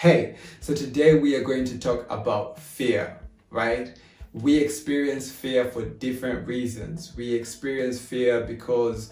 Hey, so today we are going to talk about fear, right? We experience fear for different reasons. We experience fear because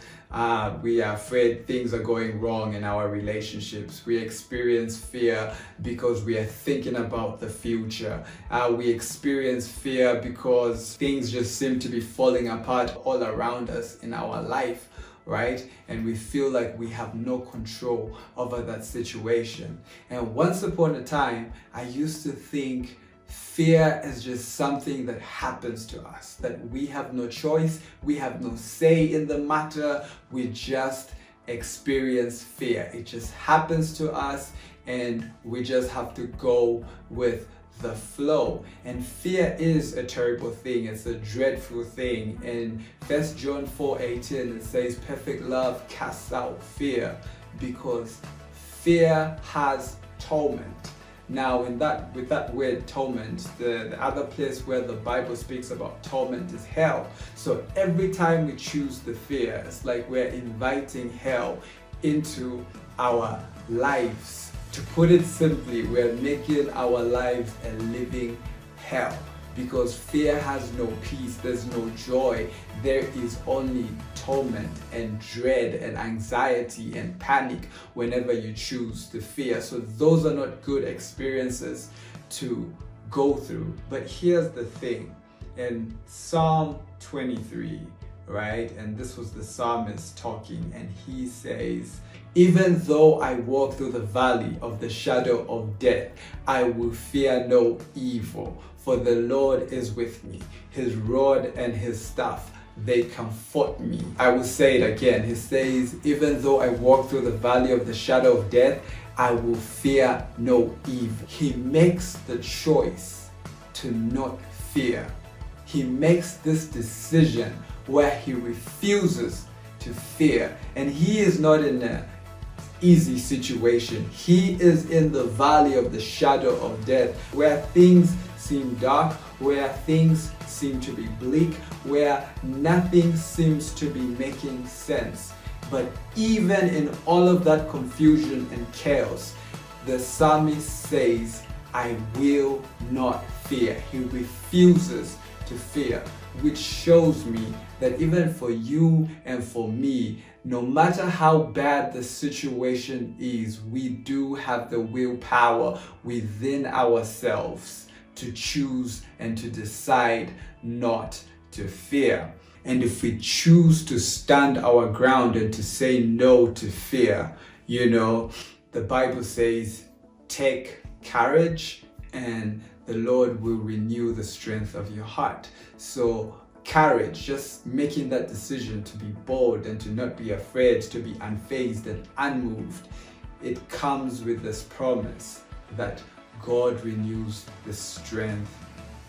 we are afraid things are going wrong in our relationships. We experience fear because we are thinking about the future. We experience fear because things just seem to be falling apart all around us in our life, right? And we feel like we have no control over that situation. And once upon a time, I used to think fear is just something that happens to us, that we have no choice, we have no say in the matter, we just experience fear. It just happens to us and we just have to go with the flow. And fear is a terrible thing. It's a dreadful thing. In 1 John 4:18 it says, perfect love casts out fear, because fear has torment. Now with that word torment, the other place where the Bible speaks about torment is hell. So every time we choose the fear, it's like we're inviting hell into our lives. To put it simply, we're making our lives a living hell, because fear has no peace, there's no joy, there is only torment and dread and anxiety and panic whenever you choose to fear. So those are not good experiences to go through. But here's the thing, in Psalm 23, right, and this was the psalmist talking, and he says, even though I walk through the valley of the shadow of death, I will fear no evil, for the Lord is with me. His rod and his staff, they comfort me. I will say it again. He says, even though I walk through the valley of the shadow of death, I will fear no evil. He makes the choice to not fear. He makes this decision where he refuses to fear. And he is not in an easy situation. He is in the valley of the shadow of death, where things seem dark, where things seem to be bleak, where nothing seems to be making sense. But even in all of that confusion and chaos, the psalmist says, I will not fear. He refuses to fear, which shows me that even for you and for me, no matter how bad the situation is, we do have the willpower within ourselves to choose and to decide not to fear. And if we choose to stand our ground and to say no to fear, the Bible says, take courage and the Lord will renew the strength of your heart. So courage, just making that decision to be bold and to not be afraid, to be unfazed and unmoved, it comes with this promise that God renews the strength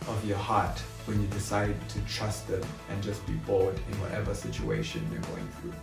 of your heart when you decide to trust Him and just be bold in whatever situation you're going through.